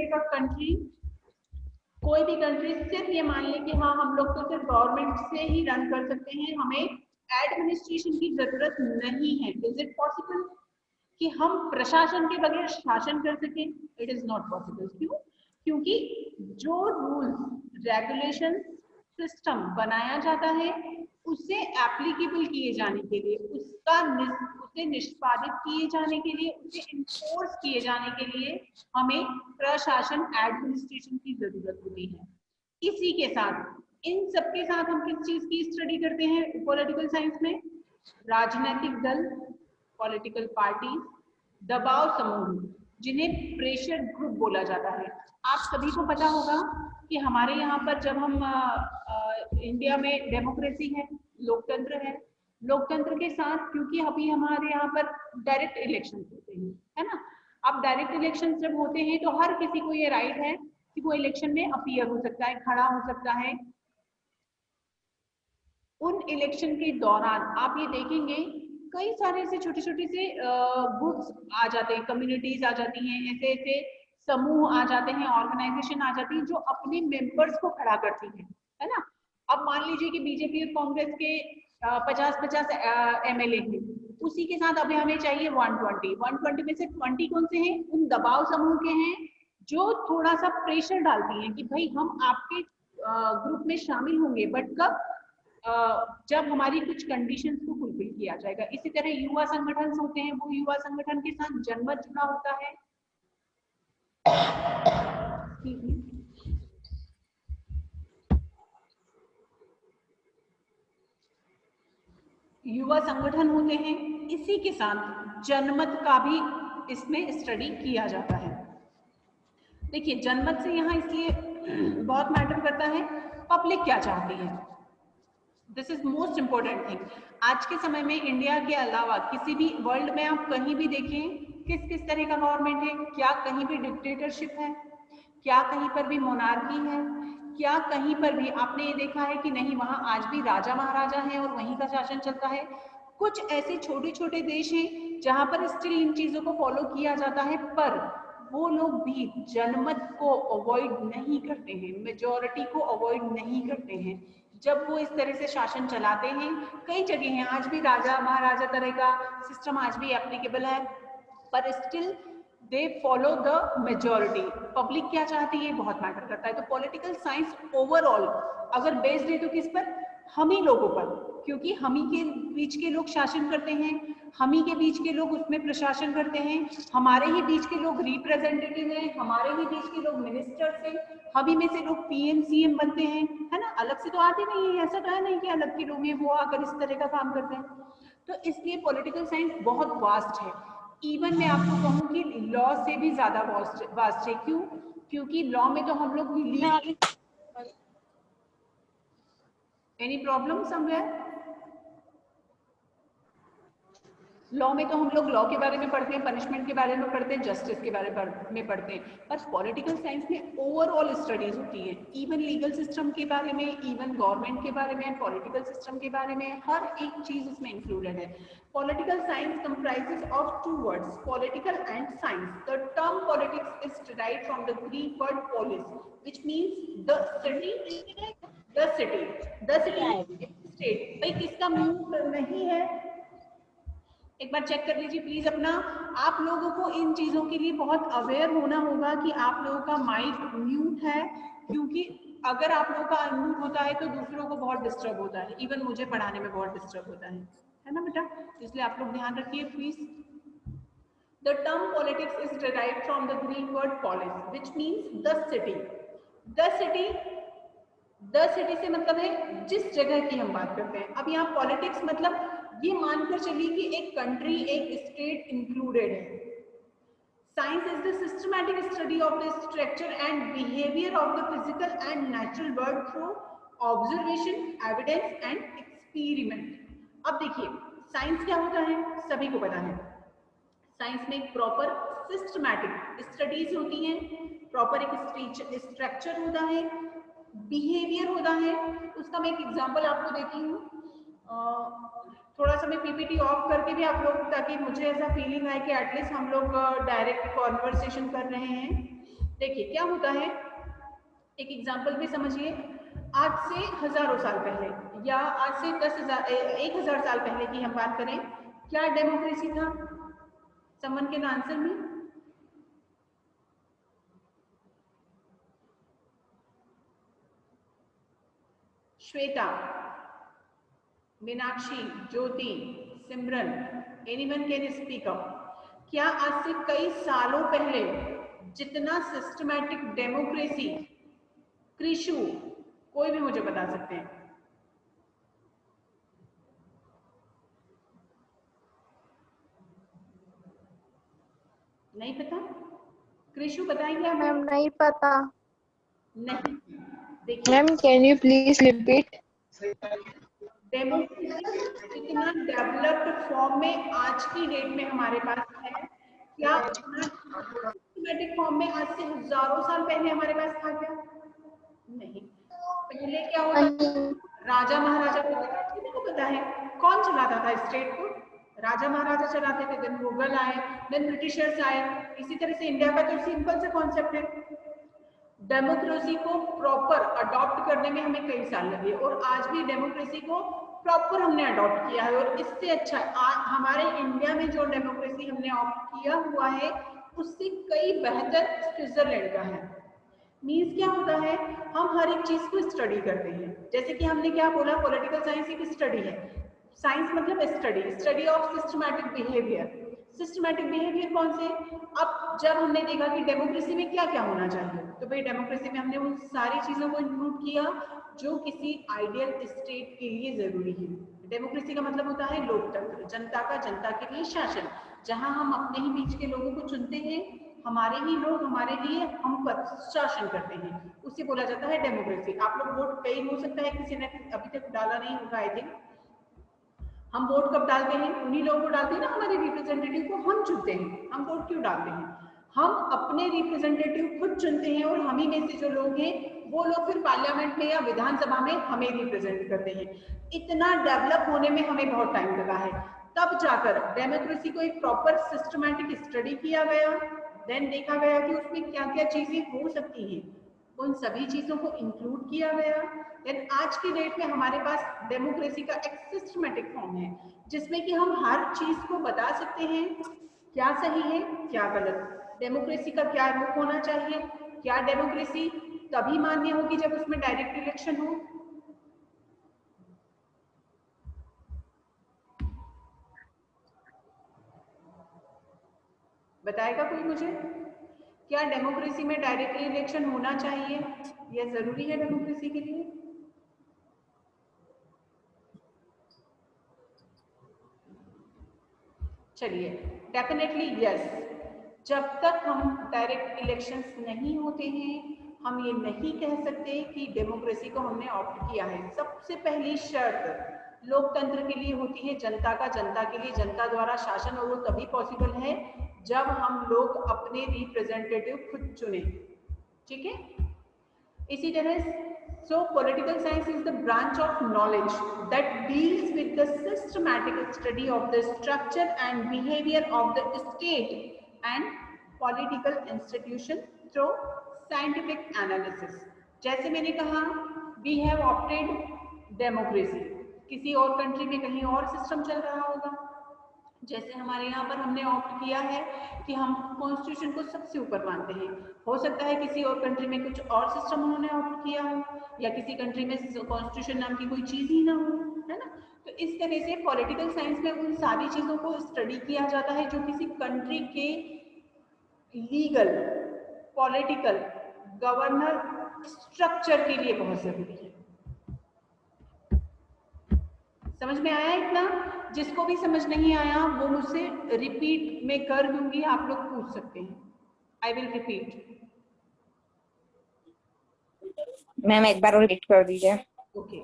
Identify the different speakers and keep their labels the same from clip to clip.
Speaker 1: करेगा कंट्री, कोई भी कंट्री सिर्फ ये मान ले कि हाँ हम लोग तो सिर्फ गवर्नमेंट से ही रन कर सकते हैं, हमें एडमिनिस्ट्रेशन की जरूरत नहीं है। इज इट पॉसिबल कि हम प्रशासन के बगैर शासन कर सकें? It is not possible. क्यों? क्योंकि जो रूल्स रेगुलेशन सिस्टम बनाया जाता है उसे एप्लीकेबल किए जाने के लिए, उसे निष्पादित किए जाने के लिए, उसे इन्फोर्स किए जाने के लिए हमें प्रशासन एडमिनिस्ट्रेशन की जरूरत होती है। इसी के साथ, इन सबके साथ हम किस चीज की स्टडी करते हैं पॉलिटिकल साइंस में? राजनीतिक दल, पॉलिटिकल पार्टी, दबाव समूह, जिन्हें प्रेशर ग्रुप बोला जाता है। आप सभी को पता होगा कि हमारे यहाँ पर जब हम इंडिया में डेमोक्रेसी है, लोकतंत्र लोकतंत्र के साथ, क्योंकि अभी हमारे यहाँ पर डायरेक्ट इलेक्शन होते हैं, है ना। अब डायरेक्ट इलेक्शन जब होते हैं तो हर किसी को ये राइट है कि वो इलेक्शन में अपीयर हो सकता है, खड़ा हो सकता है। उन इलेक्शन के दौरान आप ये देखेंगे कई सारे ऐसे छोटे छोटे से ग्रुप्स आ जाते हैं, कम्युनिटीज आ जाती हैं, ऐसे ऐसे समूह आ जाते हैं, ऑर्गेनाइजेशन आ जाती है जो अपने मेंबर्स को खड़ा करती है ना। अब मान लीजिए कि बीजेपी और कांग्रेस के 50-50 एमएलए हैं, उसी के साथ अभी हमें चाहिए 120 में से 20 कौन से हैं? उन दबाव समूह के हैं जो थोड़ा सा प्रेशर डालती हैं कि भाई हम आपके ग्रुप में शामिल होंगे, बट कब? जब हमारी कुछ कंडीशंस को फुलफिल किया जाएगा। इसी तरह युवा संगठन होते हैं, वो युवा संगठन के साथ जनमत जुड़ा होता है। युवा संगठन होते हैं, इसी के साथ जनमत का भी इसमें स्टडी किया जाता है। देखिए जनमत से यहाँ इसलिए बहुत मैटर करता है, पब्लिक क्या चाहती है। This is most important thing. आज के समय में इंडिया के अलावा किसी भी वर्ल्ड में आप कहीं भी देखें, किस किस तरह का गवर्नमेंट है? क्या कहीं भी डिक्टेटरशिप है? क्या कहीं पर भी मोनार्की है? क्या कहीं पर भी आपने ये देखा है कि नहीं वहां आज भी राजा महाराजा हैं और वहीं का शासन चलता है? कुछ ऐसे छोटे छोटे देश हैं जहां पर स्टिल इन चीजों को फॉलो किया जाता है, पर वो लोग भी जनमत को अवॉइड नहीं करते हैं, मेजॉरिटी को अवॉइड नहीं करते हैं जब वो इस तरह से शासन चलाते हैं। कई जगह हैं आज भी राजा महाराजा तरह का सिस्टम आज भी एप्लीकेबल है, पर still they follow the majority. Public क्या चाहती है बहुत मैटर करता है। तो पॉलिटिकल साइंस ओवरऑल अगर बेस्ड है तो किस पर? हम ही लोगों पर, क्योंकि हम ही के बीच के लोग शासन करते हैं, हम ही के बीच के लोग उसमें प्रशासन करते हैं, हमारे ही बीच के लोग रिप्रेजेंटेटिव हैं, हमारे ही बीच के लोग मिनिस्टर्स हैं, हम ही में से लोग पीएम सीएम बनते हैं, है ना। अलग से तो आते नहीं है, ऐसा तो है नहीं कि अलग के लोग हैं वो आकर इस तरह का काम करते हैं। तो इसलिए पॉलिटिकल साइंस बहुत वास्ट है। इवन मैं आपको कहूँ कि लॉ से भी ज्यादा वास्ट है। क्यों? क्योंकि लॉ में तो हम लोग एनी प्रॉब्लम समवेयर? लॉ में तो हम लोग लॉ के बारे में पढ़ते हैं, पनिशमेंट के बारे में पढ़ते हैं, जस्टिस के बारे में पढ़ते हैं, पर पॉलिटिकल साइंस में ओवरऑल स्टडीज होती है। इवन लीगल सिस्टम के बारे में, इवन गवर्नमेंट के बारे में, पॉलिटिकल सिस्टम के बारे में, हर एक चीज उसमें इंक्लूडेड है। Political science comprises of two words, political and science. The term politics is derived from the Greek word polis, which means the city, state. भाई किसका मुंह नहीं है? एक बार चेक कर लीजिए प्लीज अपना। आप लोगों को इन चीजों के लिए बहुत अवेयर होना होगा कि आप लोगों का माइक म्यूट है, क्योंकि अगर आप लोगों का अनम्यूट होता है तो दूसरों को बहुत डिस्टर्ब होता है, इवन मुझे पढ़ाने में बहुत डिस्टर्ब होता है ना बेटा। इसलिए आप लोग ध्यान रखिए please. The term politics is derived from the Greek word polis, which means the city. The city, the city से मतलब है जिस जगह की हम बात करते हैं। अब यहाँ पॉलिटिक्स मतलब ये मानकर चलिए कि एक कंट्री, एक स्टेट इंक्लूडेड है। Science is the systematic study of the structure and behaviour of the physical and natural world through observation, evidence and experiment. अब देखिए साइंस क्या होता है, सभी को पता है। साइंस में एक प्रॉपर सिस्टमैटिक स्टडीज होती हैं, प्रॉपर एक स्ट्रक्चर होता है, बिहेवियर होता है। उसका मैं एक एग्जांपल आपको देती हूँ। थोड़ा सा मैं पीपीटी ऑफ करके भी आप लोग, ताकि मुझे ऐसा फीलिंग आए कि एटलीस्ट हम लोग डायरेक्ट कॉन्वर्सेशन कर रहे हैं। देखिए क्या होता है, एक एग्जांपल भी समझिए। आज से हजारों साल पहले या आज से 10,000 साल पहले की हम बात करें, क्या डेमोक्रेसी था? Someone can answer me? Shweta, Meenakshi, Jyoti, Simran, anyone can speak up. क्या आज से कई सालों पहले जितना सिस्टमैटिक डेमोक्रेसी, कृषु, कोई भी मुझे बता सकते हैं? नहीं पता? कृषु बताएंगे आप?
Speaker 2: मैम नहीं पता।
Speaker 1: नहीं, देखिए
Speaker 2: ma'am can you please repeat?
Speaker 1: Democracy जितना डेवलप्ड फॉर्म में आज की डेट में हमारे पास है, क्या उतना सिस्टमैटिक फॉर्म में आज से हजारों साल पहले हमारे पास था क्या? नहीं। पहले क्या होता था? राजा महाराजा को पता है कौन चलाता था स्टेट को? राजा महाराजा चलाते थे। देन मुगल आए, देन ब्रिटिशर्स आए। इसी तरह से इंडिया का जो सिंपल सा कॉन्सेप्ट है, डेमोक्रेसी को प्रॉपर अडॉप्ट करने में हमें कई साल लगे और आज भी डेमोक्रेसी को प्रॉपर हमने अडॉप्ट किया है। और इससे अच्छा हमारे इंडिया में जो डेमोक्रेसी हमने ऑप्ट किया हुआ है उससे कई बेहतर स्विट्जरलैंड का है। मीन्स क्या होता है, हम हर एक चीज को स्टडी करते हैं। जैसे कि हमने क्या बोला, पॉलिटिकल साइंस एक स्टडी है। साइंस मतलब study, study of systematic behaviour. Systematic behaviour कौन से? अब जब हमने देखा कि डेमोक्रेसी में क्या क्या होना चाहिए, तो भाई डेमोक्रेसी में हमने उन सारी चीजों को इंक्लूड किया जो किसी आइडियल स्टेट के लिए जरूरी है। डेमोक्रेसी का मतलब होता है लोकतंत्र, जनता का जनता के लिए शासन, जहां हम अपने ही बीच के लोगों को चुनते हैं, हमारे ही लोग हमारे लिए हम पर शासन करते हैं, उसे बोला जाता है डेमोक्रेसी। आप लोग वोट, कई हो सकता है किसी ने अभी तक डाला नहीं होगा, आई थिंक। हम वोट कब डालते हैं? उन्हीं लोगों को डालते हैं ना, हमारे रिप्रेजेंटेटिव को हम चुनते हैं। हम वोट क्यों डालते हैं? हम अपने रिप्रेजेंटेटिव खुद चुनते हैं और हम ही में से जो लोग हैं वो लोग फिर पार्लियामेंट में या विधानसभा में हमें रिप्रेजेंट करते हैं। इतना डेवलप होने में हमें बहुत टाइम लगा है, तब जाकर डेमोक्रेसी को एक प्रॉपर सिस्टमैटिक स्टडी किया गया। देन देखा गया कि उसमें क्या क्या चीजें हो सकती हैं, उन सभी चीजों को इंक्लूड किया गया। देन आज की डेट में हमारे पास डेमोक्रेसी का एक सिस्टमैटिक फॉर्म है जिसमें कि हम हर चीज को बता सकते हैं, क्या सही है क्या गलत, डेमोक्रेसी का क्या रूप होना चाहिए, क्या डेमोक्रेसी तभी मान्य होगी जब उसमें डायरेक्ट इलेक्शन हो। बताएगा कोई मुझे? क्या डेमोक्रेसी में डायरेक्टली इलेक्शन होना चाहिए? यह जरूरी है डेमोक्रेसी के लिए? चलिए, डेफिनेटली यस। जब तक हम डायरेक्ट इलेक्शंस नहीं होते हैं, हम ये नहीं कह सकते कि डेमोक्रेसी को हमने ऑप्ट किया है। सबसे पहली शर्त लोकतंत्र के लिए होती है जनता का जनता के लिए जनता द्वारा शासन, और वो तभी पॉसिबल है जब हम लोग अपने रिप्रेजेंटेटिव खुद चुने। ठीक है? इसी तरह so political science is the branch of knowledge that deals with the systematic study of the structure and behavior of the state and political institution through scientific analysis. जैसे मैंने कहा, we have opted democracy, किसी और country में कहीं और system चल रहा होगा। जैसे हमारे यहाँ पर हमने ऑप्ट किया है कि हम कॉन्स्टिट्यूशन को सबसे ऊपर मानते हैं, हो सकता है किसी और कंट्री में कुछ और सिस्टम उन्होंने ऑप्ट किया हो, या किसी कंट्री में कॉन्स्टिट्यूशन नाम की कोई चीज ही ना हो, है ना। तो इस तरह से पॉलिटिकल साइंस में उन सारी चीजों को स्टडी किया जाता है जो किसी कंट्री के लीगल, पॉलिटिकल, गवर्नर स्ट्रक्चर के लिए बहुत जरूरी है। समझ में आया इतना? जिसको भी समझ नहीं आया वो मुझसे रिपीट में कर दूंगी, आप लोग पूछ सकते हैं। I will repeat.
Speaker 2: मैम एक बार रिपीट कर दीजिए।
Speaker 1: ओके।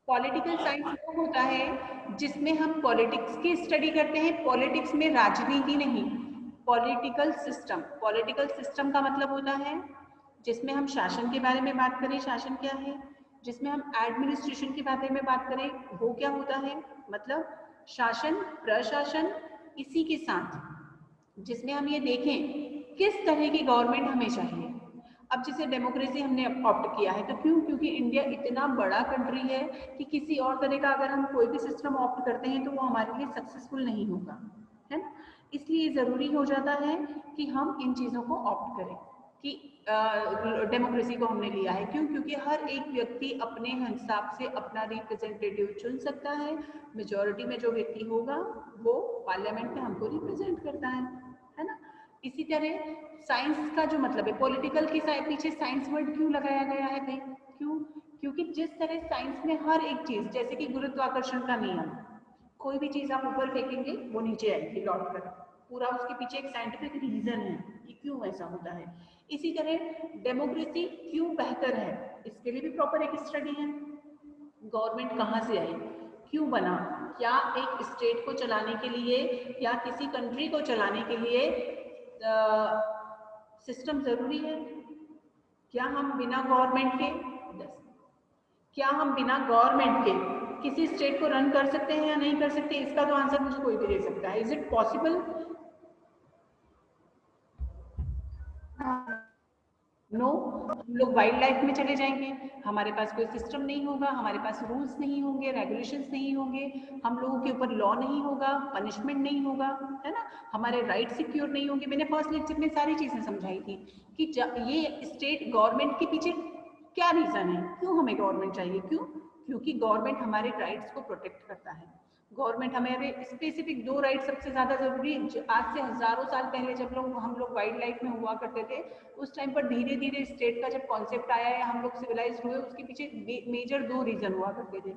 Speaker 1: पॉलिटिकल साइंस वो होता है जिसमें हम पॉलिटिक्स की स्टडी करते हैं। पॉलिटिक्स में राजनीति नहीं, पॉलिटिकल सिस्टम। पॉलिटिकल सिस्टम का मतलब होता है जिसमें हम शासन के बारे में बात करें, शासन क्या है, जिसमें हम एडमिनिस्ट्रेशन के बारे में बात करें, वो क्या होता है, मतलब शासन, प्रशासन। इसी के साथ जिसमें हम ये देखें किस तरह की गवर्नमेंट हमें चाहिए। अब जैसे डेमोक्रेसी हमने ऑप्ट किया है तो क्यों? क्योंकि इंडिया इतना बड़ा कंट्री है कि किसी और तरह का अगर हम कोई भी सिस्टम ऑप्ट करते हैं तो वो हमारे लिए सक्सेसफुल नहीं होगा, है ना। इसलिए ज़रूरी हो जाता है कि हम इन चीज़ों को ऑप्ट करें कि डेमोक्रेसी को हमने लिया है। क्यों? क्योंकि हर एक व्यक्ति अपने हिसाब से अपना रिप्रेजेंटेटिव चुन सकता है। मेजॉरिटी में जो व्यक्ति होगा वो पार्लियामेंट में हमको रिप्रेजेंट करता है ना। इसी तरह साइंस का जो मतलब है, पॉलिटिकल के पीछे साइंस वर्ड क्यों लगाया गया है भाई? क्यों? क्योंकि जिस तरह साइंस में हर एक चीज, जैसे कि गुरुत्वाकर्षण का नियम, कोई भी चीज आप ऊपर फेंकेंगे वो नीचे आएगी लौट कर, पूरा उसके पीछे एक साइंटिफिक रीजन है कि क्यों ऐसा होता है। इसी तरह डेमोक्रेसी क्यों बेहतर है, इसके लिए भी प्रॉपर एक स्टडी है। गवर्नमेंट कहाँ से आई, क्यों बना, क्या एक स्टेट को चलाने के लिए या किसी कंट्री को चलाने के लिए सिस्टम जरूरी है? क्या हम बिना गवर्नमेंट के किसी स्टेट को रन कर सकते हैं या नहीं कर सकते? इसका तो आंसर मुझे कोई भी दे सकता है। Is it possible? नो। हम लोग वाइल्ड लाइफ में चले जाएंगे, हमारे पास कोई सिस्टम नहीं होगा, हमारे पास रूल्स नहीं होंगे, रेगुलेशंस नहीं होंगे, हम लोगों के ऊपर लॉ नहीं होगा, पनिशमेंट नहीं होगा, है ना, हमारे राइट सिक्योर नहीं होंगे। मैंने फर्स्ट लेक्चर में सारी चीजें समझाई थी कि ये स्टेट गवर्नमेंट के पीछे क्या रीजन है, क्यों हमें गवर्नमेंट चाहिए। क्यों? क्योंकि गवर्नमेंट हमारे राइट्स को प्रोटेक्ट करता है। गवर्नमेंट हमें स्पेसिफिक दो राइट सबसे ज्यादा जरूरी, आज से हजारों साल पहले जब हम लोग वाइल्ड लाइफ में हुआ करते थे, उस टाइम पर धीरे धीरे स्टेट का जब कॉन्सेप्ट आया है, हम लोग सिविलाइज हुए, उसके पीछे मेजर दो रीजन हुआ करते थे।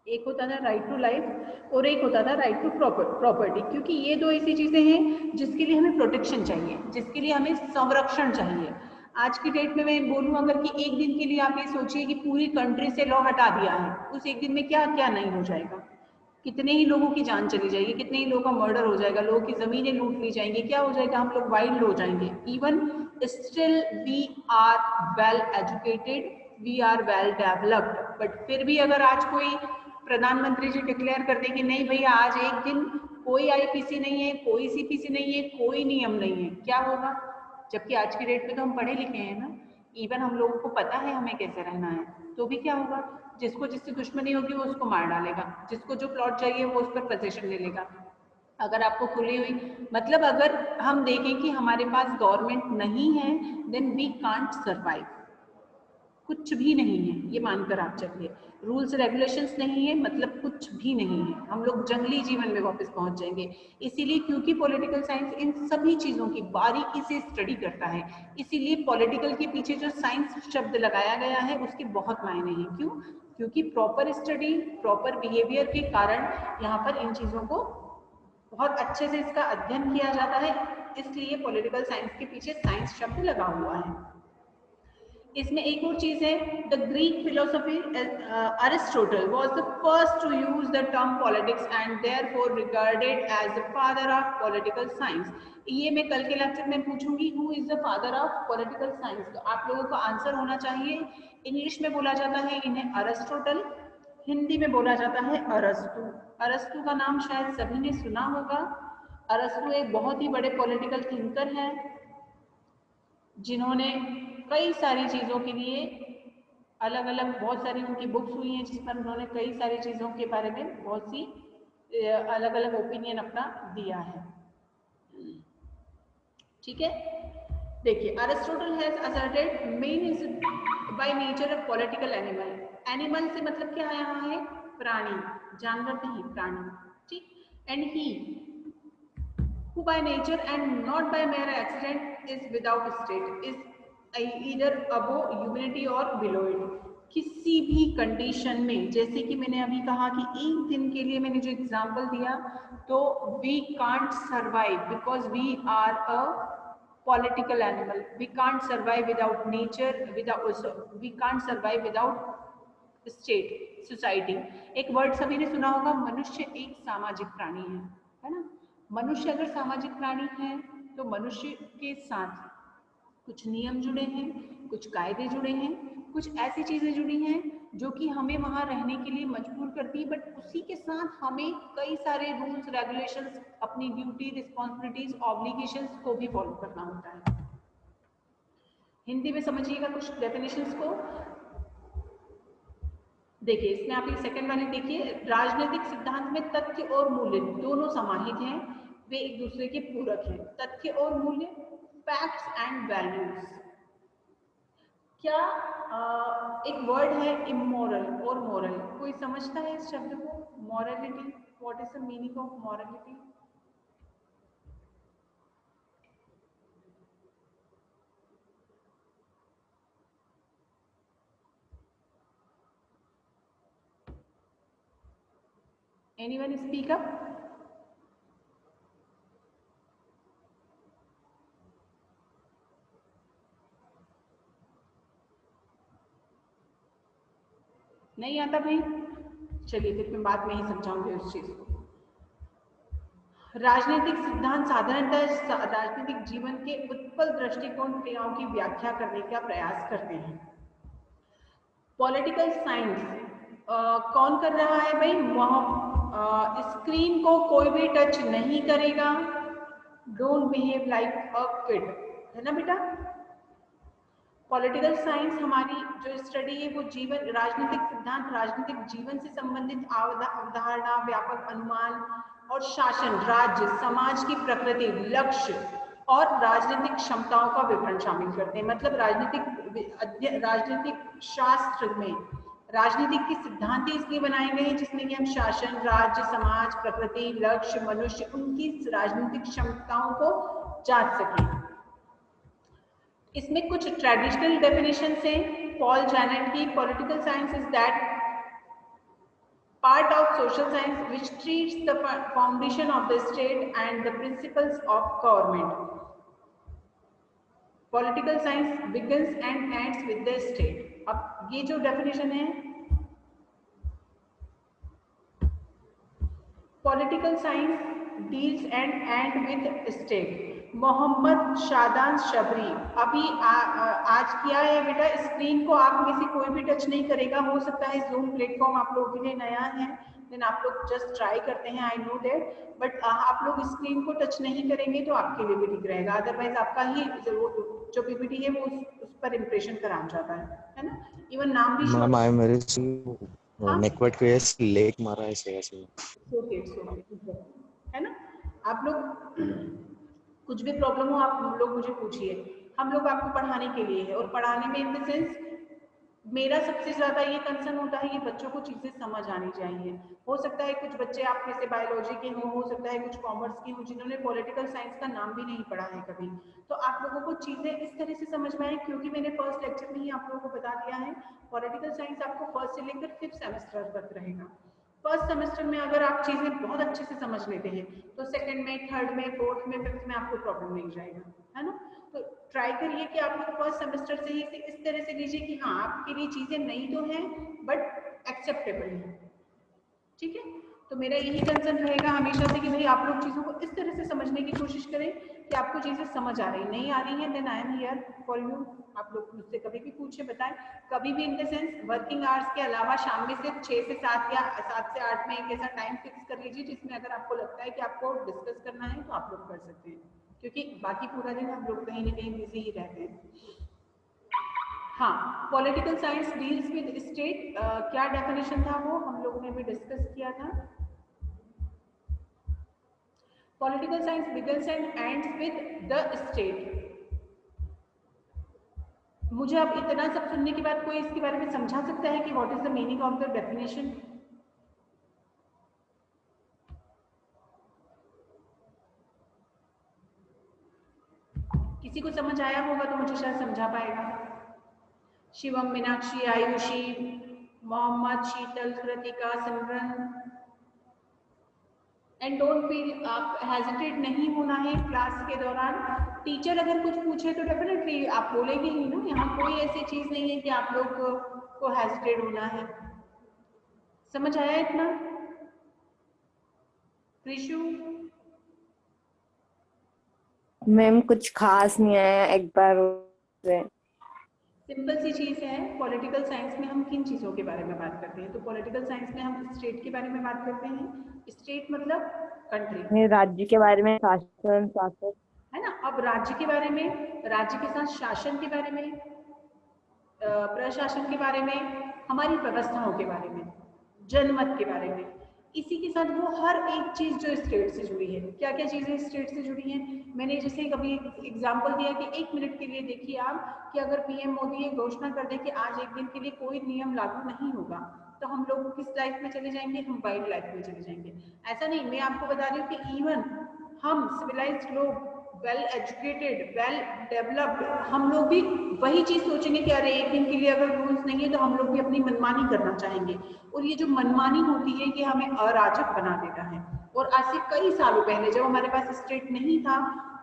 Speaker 1: एक होता था राइट टू लाइफ और एक होता था राइट टू प्रॉपर्टी। क्योंकि ये दो ऐसी चीजें हैं जिसके लिए हमें प्रोटेक्शन चाहिए, जिसके लिए हमें संरक्षण चाहिए। आज की डेट में मैं बोलूं अगर कि एक दिन के लिए आप ये सोचिए कि पूरी कंट्री से लॉ हटा दिया है, उस एक दिन में क्या क्या नहीं हो जाएगा, कितने ही लोगों की जान चली जाएगी, कितने ही लोगों का मर्डर हो जाएगा, लोगों की जमीनें लूट ली जाएंगी, क्या हो जाएगा, हम लोग वाइल्ड हो जाएंगे। Even still we are well educated, we are well developed, but फिर भी अगर आज कोई प्रधानमंत्री जी डिक्लेयर कर दे कि नहीं भैया आज एक दिन कोई आईपीसी नहीं है, कोई सीपीसी नहीं है, कोई नियम नहीं है, क्या होगा? जबकि आज की डेट में तो हम पढ़े लिखे हैं ना, इवन हम लोगों को पता है हमें कैसे रहना है, तो भी क्या होगा? जिसको जिससे दुश्मनी होगी वो उसको मार डालेगा, जिसको जो प्लॉट चाहिए वो उस पर पोजीशन ले लेगा। अगर आपको खुली हुई, मतलब अगर हम देखें कि हमारे पास गवर्नमेंट नहीं है, देन वी कांट सर्वाइव। कुछ भी नहीं है, ये मानकर आप चलिए। रूल्स रेगुलेशंस नहीं है मतलब कुछ भी नहीं है, हम लोग जंगली जीवन में वापस पहुंच जाएंगे। इसीलिए क्योंकि पॉलिटिकल साइंस इन सभी चीजों की बारीकी से स्टडी करता है, इसीलिए पॉलिटिकल के पीछे जो साइंस शब्द लगाया गया है उसके बहुत मायने हैं। क्यों? क्योंकि प्रॉपर स्टडी, प्रॉपर बिहेवियर के कारण यहाँ पर इन चीजों को बहुत अच्छे से इसका अध्ययन किया जाता है, इसलिए पॉलिटिकल साइंस के पीछे साइंस शब्द लगा हुआ है। इसमें एक और चीज है, the Greek philosophy Aristotle was the first to use the term politics and therefore regarded as the father of political science. ये मैं कल के लेक्चर में पूछूंगी, who is the father of political science, तो आप लोगों का आंसर होना चाहिए। इंग्लिश में बोला जाता है इन्हें अरिस्टोटल, हिंदी में बोला जाता है अरस्तु। अरस्तु का नाम शायद सभी ने सुना होगा। अरस्तु एक बहुत ही बड़े पॉलिटिकल थिंकर हैं जिन्होंने कई सारी चीज़ों के लिए अलग अलग बहुत सारी उनकी बुक्स हुई हैं जिस पर उन्होंने कई सारी चीज़ों के बारे में बहुत सी अलग अलग ओपिनियन अपना दिया है। ठीक है, देखिए Aristotle has asserted man is by nature a political animal. Animal से मतलब क्या है यहाँ है? प्राणी, जानवर नहीं, प्राणी। ठीक, and he who by nature and not by mere accident is without state, is either above humanity or below it। किसी भी कंडीशन में, जैसे कि मैंने अभी कहा कि एक दिन के लिए मैंने जो एग्जांपल दिया, तो we can't survive because we are a political animal, we can't survive without nature, without we can't survive without state, society. एक वर्ड सभी ने सुना होगा, मनुष्य एक सामाजिक प्राणी है ना। मनुष्य अगर सामाजिक प्राणी है तो मनुष्य के साथ कुछ नियम जुड़े हैं, कुछ कायदे जुड़े हैं, कुछ ऐसी चीजें जुड़ी हैं जो कि हमें वहां रहने के लिए मजबूर करती है, बट उसी के साथ हमें कई सारे रूल्स रेगुलेशंस, अपनी ड्यूटी, रिस्पॉन्सिबिलिटीज, ऑब्लिगेशंस को भी फॉलो करना होता है। हिंदी में समझिएगा कुछ डेफिनेशंस को। देखिए इसमें आप ये सेकंड वाली देखिए, राजनीतिक सिद्धांत में तथ्य और मूल्य दोनों समाहित हैं, वे एक दूसरे के पूरक हैं। तथ्य और मूल्य, फैक्ट्स एंड वैल्यूज। क्या एक वर्ड है इमोरल और मोरल, कोई समझता है इस शब्द को? Morality, what is the meaning of morality? Anyone speak up? नहीं आता भाई? चलिए फिर मैं बाद में ही समझाऊंगी उस चीज को। राजनीतिक सिद्धांत साधारणतः राजनीतिक जीवन के उत्पल दृष्टिकोण क्रियाओं की व्याख्या करने का प्रयास करते हैं। पॉलिटिकल साइंस कौन कर रहा है भाई? स्क्रीन को कोई भी टच नहीं करेगा, don't behave like a kid, है ना बेटा? पॉलिटिकल साइंस हमारी जो स्टडी है वो जीवन, राजनीतिक सिद्धांत राजनीतिक जीवन से संबंधित अवधारणा, व्यापक अनुमान और शासन, राज्य, समाज की प्रकृति, लक्ष्य और राजनीतिक क्षमताओं का विवरण शामिल करते हैं। मतलब राजनीतिक शास्त्र में राजनीतिक के सिद्धांत इसलिए बनाए गए हैं जिसमें कि हम शासन, राज्य, समाज, प्रकृति, लक्ष्य, मनुष्य, उनकी राजनीतिक क्षमताओं को जांच सकें। इसमें कुछ ट्रेडिशनल डेफिनेशंस हैं पॉल जैनेट की। Political science is that part of social science which treats the foundation of the state and the principles of government. Political science begins and ends with the state. अब ये जो definition है, political science deals and end with state. Mohammad Shadan Shabari अभी आज किया है बेटा। Screen को आप में से कोई भी टच नहीं करेगा। हो सकता है जूम प्लेटफॉर्म आप लोगों के लिए नया है, देन आप लोग जस्ट ट्राई करते हैं, आई नो दैट, बट आप लोग स्क्रीन को टच नहीं करेंगे तो आपके लिए भी ठीक रहेगा। अदरवाइज आपका ही जो पीपीटी है वो उस पर इम्प्रेशन कराना चाहता है ना? इवन नाम भी
Speaker 3: मैम आई मेरे से नेटवर्क पे लेक मारा है ऐसे
Speaker 1: है ना? आप लोग कुछ भी प्रॉब्लम हो आप लोग मुझे पूछिए, हम लोग आपको पढ़ाने के लिए है। और पढ़ाने में इन द सेंस मेरा सबसे ज्यादा ये कंसर्न होता है कि बच्चों को चीजें समझ आनी चाहिए। हो सकता है कुछ बच्चे आप में से बायोलॉजी के हो सकता है कुछ कॉमर्स के हो जिन्होंने पॉलिटिकल साइंस का नाम भी नहीं पढ़ा है कभी, तो आप लोगों को चीजें इस तरह से समझ में आए, क्योंकि मैंने फर्स्ट लेक्चर में ही आप लोगों को बता दिया है पॉलिटिकल साइंस आपको फर्स्ट से लेकर 5th सेमेस्टर तक रहेगा। फर्स्ट सेमेस्टर में अगर आप चीजें बहुत अच्छे से समझ लेते हैं तो सेकंड में, थर्ड में, फोर्थ में, फिफ्थ में आपको प्रॉब्लम नहीं जाएगा, है ना? तो ट्राई करिए कि आप लोग फर्स्ट सेमेस्टर से ही इस तरह से लीजिए कि हाँ आपके लिए चीजें नई तो हैं बट एक्सेप्टेबल है, ठीक है? तो मेरा यही कंसर्न रहेगा हमेशा से कि भाई आप लोग चीजों को इस तरह से समझने की कोशिश करें कि आपको चीजें समझ आ रही, नहीं आ रही है then I am here for you. आप लोग मुझसे कभी भी पूछे, बताएं। कभी भी in the sense working hours के अलावा शाम में से 6 से 7 या 7 से 8 में एक ऐसा टाइम फिक्स कर लीजिए जिसमें अगर आपको लगता है कि आपको डिस्कस करना है तो आप लोग कर सकते हैं, क्योंकि बाकी पूरा दिन हम लोग कहीं ना कहीं बिजी ही रहते हैं। हाँ, political science deals with state, क्या डेफिनेशन था वो हम लोगों ने भी डिस्कस किया था। Political science begins and ends with the state. मुझे अब इतना सब सुनने के बाद कोई इसके बारे में समझा सकता है कि what is the meaning of the definition? किसी को समझ आया होगा तो मुझे शायद समझा पाएगा। शिवम, मीनाक्षी, आयुषी, मोहम्मद, शीतल, कृतिका, सिमरन। एंड डोंट फील, आप हेजिटेट नहीं होना है क्लास के दौरान। टीचर अगर कुछ पूछे तो डेफिनेटली आप बोलेंगे ही ना, यहाँ कोई ऐसी चीज नहीं है कि आप लोग को हेजिटेट होना है। समझ आया इतना? त्रिशु?
Speaker 2: मैम कुछ खास नहीं आया, एक बार
Speaker 1: सिंपल सी चीज है, पॉलिटिकल साइंस में हम किन चीजों के बारे में बात करते हैं? तो पॉलिटिकल साइंस में हम स्टेट के बारे में बात करते हैं। स्टेट मतलब कंट्री,
Speaker 2: राज्य के बारे में, शासन,
Speaker 1: है ना? अब राज्य के बारे में, राज्य के साथ शासन के बारे में, प्रशासन के बारे में, हमारी व्यवस्थाओं के बारे में, जनमत के बारे में, इसी के साथ वो हर एक चीज जो स्टेट से जुड़ी है। क्या क्या चीजें स्टेट से जुड़ी हैं? मैंने जैसे कभी एग्जांपल दिया कि 1 मिनट के लिए देखिए आप कि अगर पीएम मोदी ये घोषणा कर दे कि आज एक दिन के लिए कोई नियम लागू नहीं होगा, तो हम लोग किस लाइफ में चले जाएंगे? हम वाइल्ड लाइफ में चले जाएंगे। ऐसा नहीं, मैं आपको बता रही हूँ कि इवन हम सिविलाइज्ड लोग, वेल एजुकेटेड, वेल डेवलप्ड, हम लोग भी वही चीज सोचेंगे कि अरे एक दिन के लिए अगर रूल्स नहीं है तो हम लोग भी अपनी मनमानी करना चाहेंगे। और ये जो मनमानी होती है ये हमें अराजक बना देता है। और आज से कई सालों पहले जब हमारे पास स्टेट नहीं था,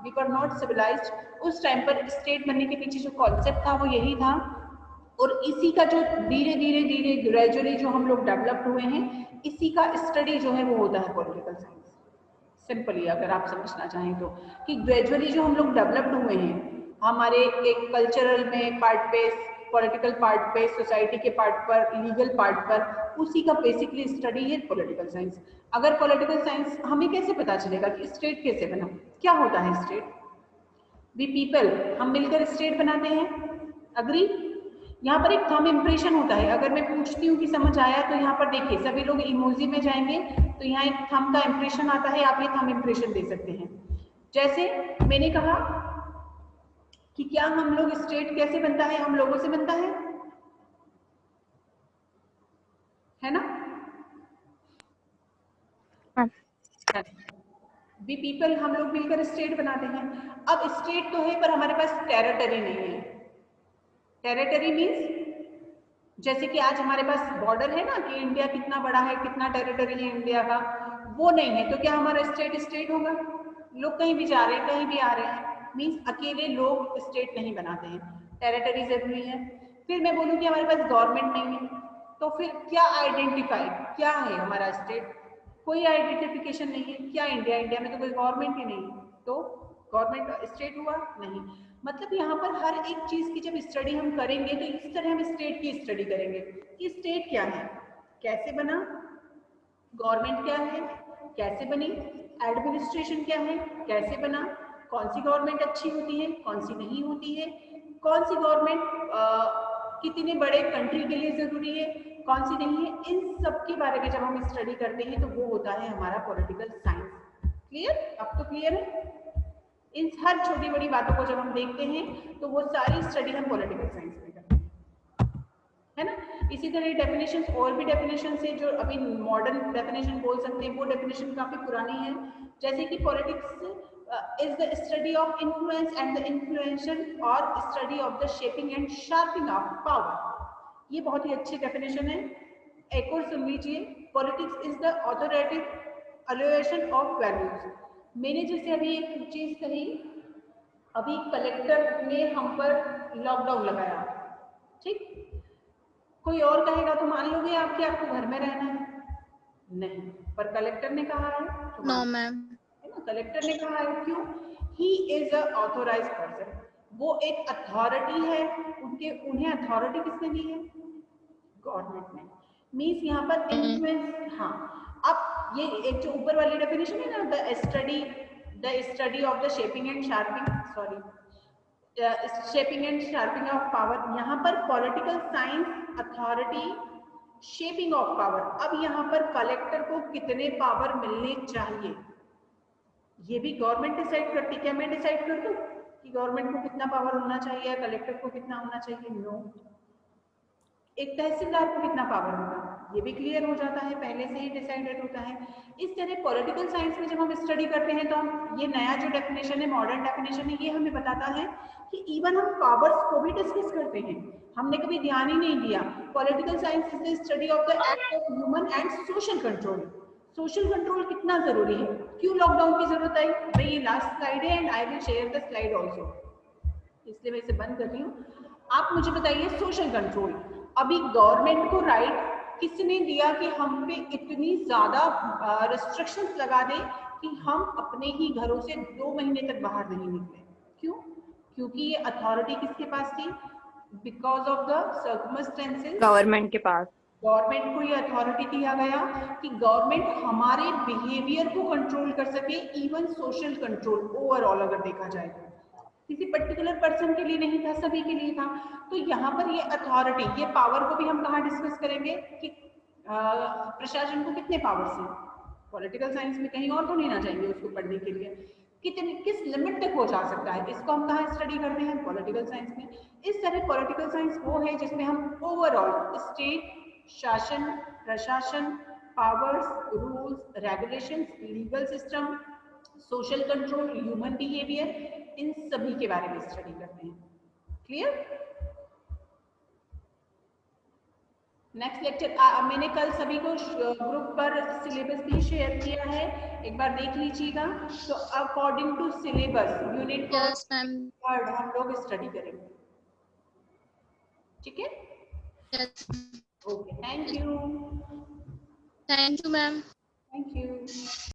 Speaker 1: वी वर नॉट सिविलाइज्ड, उस टाइम पर स्टेट बनने के पीछे जो कॉन्सेप्ट था वो यही था। और इसी का जो धीरे धीरे धीरे ग्रेजुअली जो हम लोग डेवलप्ड हुए हैं, इसी का स्टडी जो है वो होता है पॉलिटिकल साइंस। सिंपली अगर आप समझना चाहें तो, कि ग्रेजुअली जो हम लोग डेवलप्ड हुए हैं हमारे एक कल्चरल में पार्ट पे, पॉलिटिकल पार्ट पे, सोसाइटी के पार्ट पर, लीगल पार्ट पर, उसी का बेसिकली स्टडी है पॉलिटिकल साइंस। अगर पॉलिटिकल साइंस, हमें कैसे पता चलेगा कि स्टेट कैसे बना, क्या होता है स्टेट? वी पीपल, हम मिलकर स्टेट बनाते हैं, अग्री? यहाँ पर एक थंब इम्प्रेशन होता है। अगर मैं पूछती हूँ कि समझ आया, तो यहाँ पर देखिए सभी लोग इमोजी में जाएंगे तो यहाँ एक थंब का इम्प्रेशन आता है, आप ये थंब इम्प्रेशन दे सकते हैं। जैसे मैंने कहा कि क्या हम लोग, स्टेट कैसे बनता है? हम लोगों से बनता है ना? वी पीपल, हम लोग मिलकर स्टेट बनाते हैं। अब स्टेट तो है पर हमारे पास टेरिटरी नहीं है। टेरिटरी मीन्स जैसे कि आज हमारे पास बॉर्डर है ना कि इंडिया कितना बड़ा है, कितना टेरिटरी है इंडिया का, वो नहीं है। तो क्या हमारा स्टेट स्टेट होगा? लोग कहीं भी जा रहे हैं, कहीं भी आ रहे हैं, मीन्स अकेले लोग स्टेट नहीं बनाते हैं, टेरिटरी जरूरी है। फिर मैं बोलूँ कि हमारे पास गवर्नमेंट नहीं है, तो फिर क्या आइडेंटिफाई, क्या है हमारा स्टेट? कोई आइडेंटिफिकेशन नहीं है। क्या इंडिया, इंडिया में तो कोई गवर्नमेंट ही नहीं, तो गवर्नमेंट स्टेट हुआ नहीं। मतलब यहाँ पर हर एक चीज की जब स्टडी हम करेंगे तो इस तरह हम स्टेट की स्टडी करेंगे कि स्टेट क्या है, कैसे बना, गवर्नमेंट क्या है, कैसे बनी, एडमिनिस्ट्रेशन क्या है, कैसे बना, कौन सी गवर्नमेंट अच्छी होती है, कौन सी नहीं होती है, कौन सी गवर्नमेंट कितने बड़े कंट्री के लिए जरूरी है, कौन सी नहीं है। इन सब के बारे में जब हम स्टडी करते हैं तो वो होता है हमारा पॉलिटिकल साइंस। क्लियर? अब तो क्लियर है? इन हर छोटी बड़ी बातों को जब हम देखते हैं तो वो सारी स्टडी हम पॉलिटिकल साइंस में करते हैं, है ना? इसी तरह डेफिनेशंस, और भी डेफिनेशंस है जो अभी मॉडर्न डेफिनेशन बोल सकते हैं, वो डेफिनेशन काफी पुरानी है। जैसे कि politics is the study of influence and the influential और study of the shaping and sharing of power. ये बहुत ही अच्छी डेफिनेशन है, एक और सुन लीजिए। Politics is the authoritative allocation of values. मैंने जैसे अभी एक चीज कही, अभी कलेक्टर ने हम पर लॉकडाउन लगाया, ठीक? कोई और कहेगा तो मान लोगे आप कि आपको घर में रहना है? नहीं, पर कलेक्टर ने कहा है तो
Speaker 4: नो मैम,
Speaker 1: है ना? कलेक्टर ने कहा है, क्यों? He is a authorised person, वो एक अथॉरिटी है। उन्हें अथॉरिटी किसने दी है? गवर्नमेंट ने। मीन्स यहाँ पर इन्फ्लुएंस, हाँ। अब ये एक जो ऊपर वाली डेफिनेशन है ना, the study of the shaping and sharping, sorry, shaping and sharing of power, यहाँ पर political science, authority, shaping of power. अब यहाँ पर कलेक्टर को कितने पावर मिलने चाहिए ये भी गवर्नमेंट डिसाइड करती है। क्या मैं डिसाइड कर दूं कि गवर्नमेंट को कितना पावर होना चाहिए, कलेक्टर को कितना होना चाहिए? नो। एक तहसीलदार को कितना पावर होगा ये भी क्लियर हो जाता है, पहले से ही डिसाइडेड होता है। इस तरह पॉलिटिकल साइंस में जब हम स्टडी करते हैं तो हम ये नया जो डेफिनेशन है, मॉडर्न डेफिनेशन है, ये हमें बताता है कि इवन हम पावर्स को भी डिस्कस करते हैं। हमने कभी ध्यान ही नहीं दिया। Political science is the study of the act of human and social control. Social control कितना जरूरी है, क्यों लॉकडाउन की जरूरत आई? भाई ये लास्ट स्लाइड है and I will share the slide also, इसलिए मैं इसे बंद कर रही हूँ। आप मुझे बताइए सोशल कंट्रोल, अभी गवर्नमेंट को राइट किसने दिया कि हम पे इतनी ज्यादा रिस्ट्रिक्शंस लगा दें कि हम अपने ही घरों से 2 महीने तक बाहर नहीं निकले? क्यों? क्योंकि ये अथॉरिटी किसके पास थी? Because of the circumstances,
Speaker 2: government के पास।
Speaker 1: गवर्नमेंट को ये अथॉरिटी दिया गया कि गवर्नमेंट हमारे बिहेवियर को कंट्रोल कर सके, इवन सोशल कंट्रोल ओवरऑल अगर देखा जाए तो। किसी पर्टिकुलर पर्सन के लिए नहीं था, सभी के लिए था। तो यहाँ पर ये अथॉरिटी, ये पावर को भी हम कहाँ डिस्कस करेंगे कि प्रशासन को कितने पावर्स हैं। पॉलिटिकल साइंस में कहीं और तो नहीं ना जाएंगे उसको पढ़ने के लिए, कितने किस लिमिट तक हो जा सकता है, इसको हम कहाँ स्टडी करते हैं, पॉलिटिकल साइंस में। इस तरह पॉलिटिकल साइंस वो है जिसमें हम ओवरऑल स्टेट शासन, प्रशासन, powers, rules, regulations, legal system, social control, human behaviour, इन सभी के बारे में स्टडी करते हैं। क्लियर? नेक्स्ट लेक्चर मैंने कल सभी को ग्रुप पर सिलेबस भी शेयर किया है, एक बार देख लीजिएगा। तो according to syllabus unit third हम लोग स्टडी करेंगे, ठीक है? Okay, thank you.
Speaker 4: Thank you ma'am.
Speaker 1: Thank you.